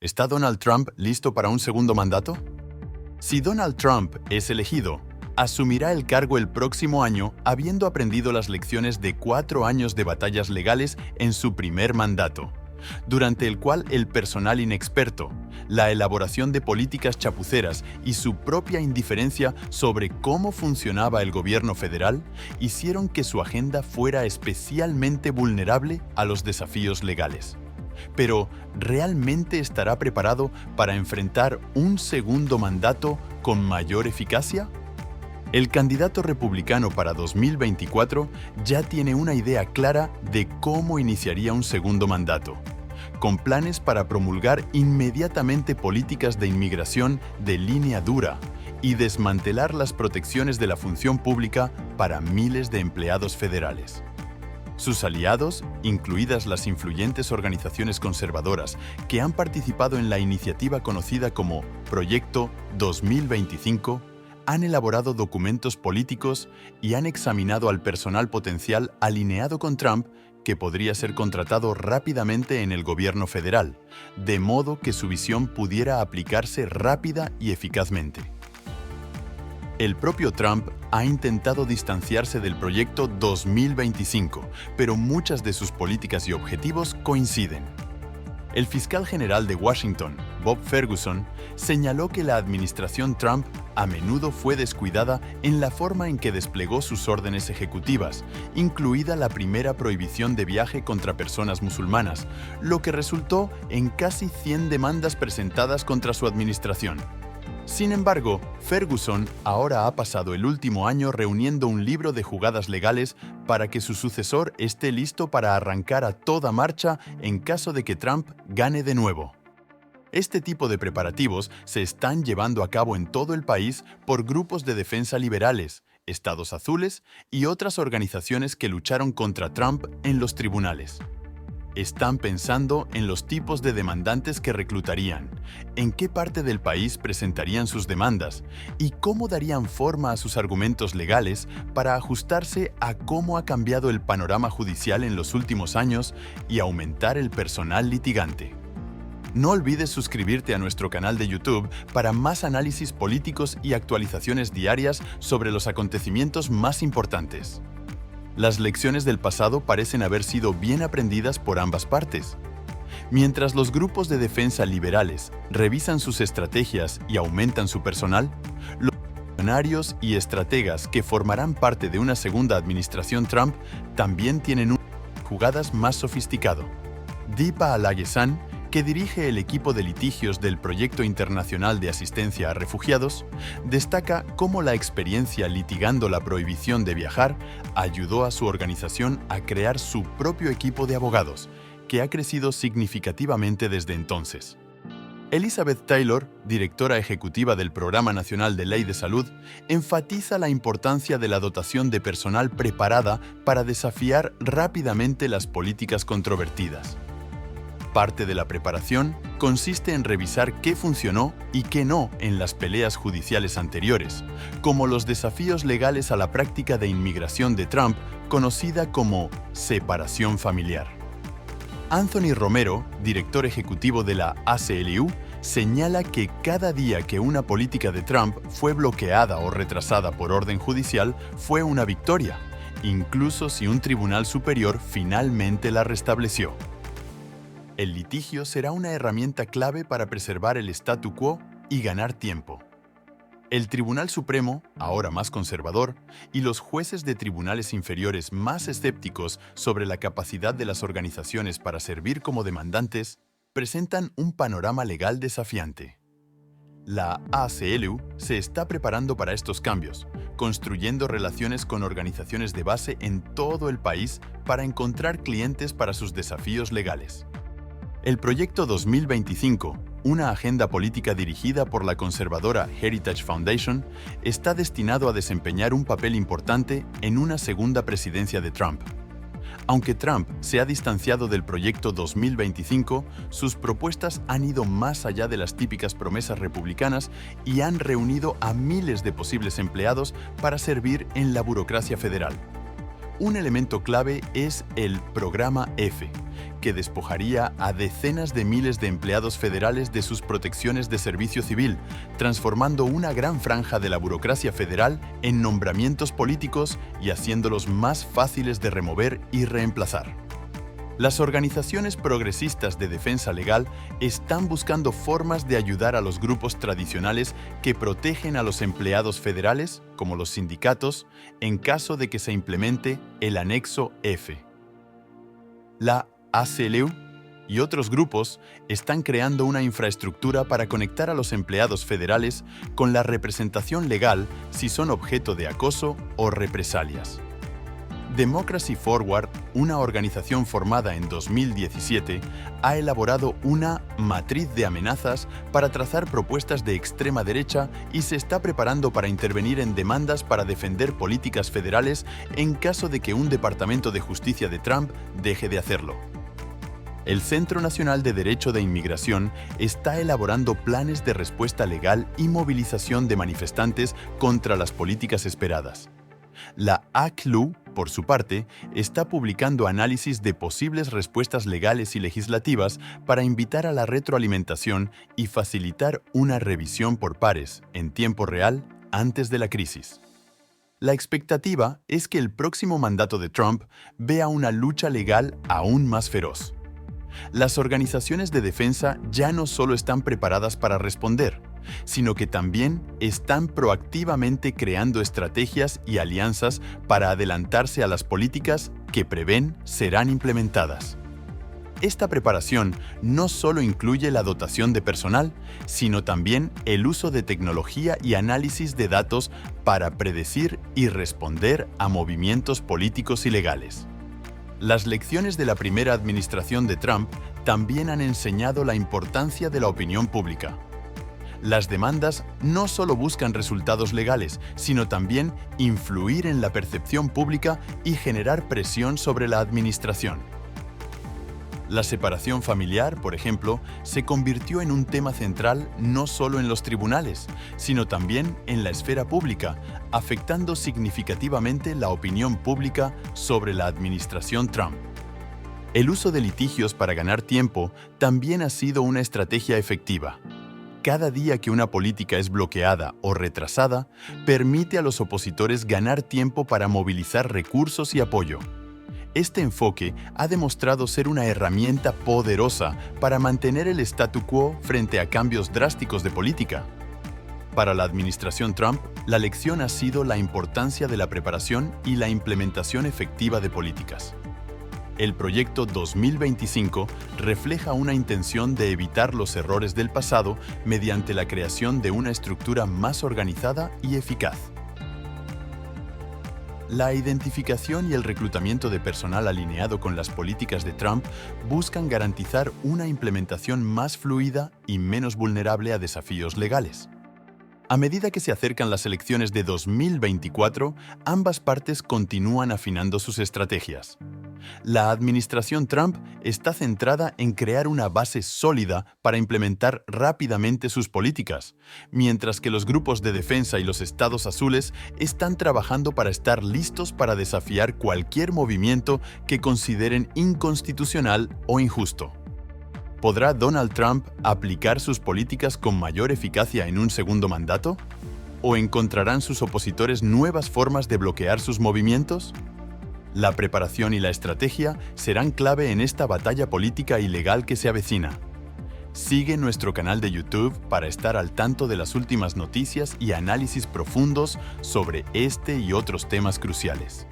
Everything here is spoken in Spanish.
¿Está Donald Trump listo para un segundo mandato? Si Donald Trump es elegido, asumirá el cargo el próximo año habiendo aprendido las lecciones de 4 años de batallas legales en su primer mandato, durante el cual el personal inexperto, la elaboración de políticas chapuceras y su propia indiferencia sobre cómo funcionaba el gobierno federal hicieron que su agenda fuera especialmente vulnerable a los desafíos legales. Pero, ¿realmente estará preparado para enfrentar un segundo mandato con mayor eficacia? El candidato republicano para 2024 ya tiene una idea clara de cómo iniciaría un segundo mandato, con planes para promulgar inmediatamente políticas de inmigración de línea dura y desmantelar las protecciones de la función pública para miles de empleados federales. Sus aliados, incluidas las influyentes organizaciones conservadoras que han participado en la iniciativa conocida como Proyecto 2025, han elaborado documentos políticos y han examinado al personal potencial alineado con Trump que podría ser contratado rápidamente en el gobierno federal, de modo que su visión pudiera aplicarse rápida y eficazmente. El propio Trump ha intentado distanciarse del proyecto 2025, pero muchas de sus políticas y objetivos coinciden. El fiscal general de Washington, Bob Ferguson, señaló que la administración Trump a menudo fue descuidada en la forma en que desplegó sus órdenes ejecutivas, incluida la primera prohibición de viaje contra personas musulmanas, lo que resultó en casi 100 demandas presentadas contra su administración. Sin embargo, Ferguson ahora ha pasado el último año reuniendo un libro de jugadas legales para que su sucesor esté listo para arrancar a toda marcha en caso de que Trump gane de nuevo. Este tipo de preparativos se están llevando a cabo en todo el país por grupos de defensa liberales, estados azules y otras organizaciones que lucharon contra Trump en los tribunales. Están pensando en los tipos de demandantes que reclutarían, en qué parte del país presentarían sus demandas y cómo darían forma a sus argumentos legales para ajustarse a cómo ha cambiado el panorama judicial en los últimos años y aumentar el personal litigante. No olvides suscribirte a nuestro canal de YouTube para más análisis políticos y actualizaciones diarias sobre los acontecimientos más importantes. Las lecciones del pasado parecen haber sido bien aprendidas por ambas partes. Mientras los grupos de defensa liberales revisan sus estrategias y aumentan su personal, los funcionarios y estrategas que formarán parte de una segunda administración Trump también tienen jugadas más sofisticado. Deepa Alagesan, que dirige el equipo de litigios del Proyecto Internacional de Asistencia a Refugiados, destaca cómo la experiencia litigando la prohibición de viajar ayudó a su organización a crear su propio equipo de abogados, que ha crecido significativamente desde entonces. Elizabeth Taylor, directora ejecutiva del Programa Nacional de Ley de Salud, enfatiza la importancia de la dotación de personal preparada para desafiar rápidamente las políticas controvertidas. Parte de la preparación consiste en revisar qué funcionó y qué no en las peleas judiciales anteriores, como los desafíos legales a la práctica de inmigración de Trump, conocida como separación familiar. Anthony Romero, director ejecutivo de la ACLU, señala que cada día que una política de Trump fue bloqueada o retrasada por orden judicial fue una victoria, incluso si un tribunal superior finalmente la restableció. El litigio será una herramienta clave para preservar el statu quo y ganar tiempo. El Tribunal Supremo, ahora más conservador, y los jueces de tribunales inferiores más escépticos sobre la capacidad de las organizaciones para servir como demandantes, presentan un panorama legal desafiante. La ACLU se está preparando para estos cambios, construyendo relaciones con organizaciones de base en todo el país para encontrar clientes para sus desafíos legales. El Proyecto 2025, una agenda política dirigida por la conservadora Heritage Foundation, está destinado a desempeñar un papel importante en una segunda presidencia de Trump. Aunque Trump se ha distanciado del Proyecto 2025, sus propuestas han ido más allá de las típicas promesas republicanas y han reunido a miles de posibles empleados para servir en la burocracia federal. Un elemento clave es el Programa F, que despojaría a decenas de miles de empleados federales de sus protecciones de servicio civil, transformando una gran franja de la burocracia federal en nombramientos políticos y haciéndolos más fáciles de remover y reemplazar. Las organizaciones progresistas de defensa legal están buscando formas de ayudar a los grupos tradicionales que protegen a los empleados federales, como los sindicatos, en caso de que se implemente el Anexo F. La ACLU y otros grupos están creando una infraestructura para conectar a los empleados federales con la representación legal si son objeto de acoso o represalias. Democracy Forward, una organización formada en 2017, ha elaborado una matriz de amenazas para trazar propuestas de extrema derecha y se está preparando para intervenir en demandas para defender políticas federales en caso de que un Departamento de Justicia de Trump deje de hacerlo. El Centro Nacional de Derecho de Inmigración está elaborando planes de respuesta legal y movilización de manifestantes contra las políticas esperadas. La ACLU, por su parte, está publicando análisis de posibles respuestas legales y legislativas para invitar a la retroalimentación y facilitar una revisión por pares, en tiempo real, antes de la crisis. La expectativa es que el próximo mandato de Trump vea una lucha legal aún más feroz. Las organizaciones de defensa ya no solo están preparadas para responder, sino que también están proactivamente creando estrategias y alianzas para adelantarse a las políticas que prevén serán implementadas. Esta preparación no solo incluye la dotación de personal, sino también el uso de tecnología y análisis de datos para predecir y responder a movimientos políticos y legales. Las lecciones de la primera administración de Trump también han enseñado la importancia de la opinión pública. Las demandas no solo buscan resultados legales, sino también influir en la percepción pública y generar presión sobre la administración. La separación familiar, por ejemplo, se convirtió en un tema central no solo en los tribunales, sino también en la esfera pública, afectando significativamente la opinión pública sobre la administración Trump. El uso de litigios para ganar tiempo también ha sido una estrategia efectiva. Cada día que una política es bloqueada o retrasada, permite a los opositores ganar tiempo para movilizar recursos y apoyo. Este enfoque ha demostrado ser una herramienta poderosa para mantener el statu quo frente a cambios drásticos de política. Para la administración Trump, la lección ha sido la importancia de la preparación y la implementación efectiva de políticas. El proyecto 2025 refleja una intención de evitar los errores del pasado mediante la creación de una estructura más organizada y eficaz. La identificación y el reclutamiento de personal alineado con las políticas de Trump buscan garantizar una implementación más fluida y menos vulnerable a desafíos legales. A medida que se acercan las elecciones de 2024, ambas partes continúan afinando sus estrategias. La administración Trump está centrada en crear una base sólida para implementar rápidamente sus políticas, mientras que los grupos de defensa y los estados azules están trabajando para estar listos para desafiar cualquier movimiento que consideren inconstitucional o injusto. ¿Podrá Donald Trump aplicar sus políticas con mayor eficacia en un segundo mandato? ¿O encontrarán sus opositores nuevas formas de bloquear sus movimientos? La preparación y la estrategia serán clave en esta batalla política y legal que se avecina. Sigue nuestro canal de YouTube para estar al tanto de las últimas noticias y análisis profundos sobre este y otros temas cruciales.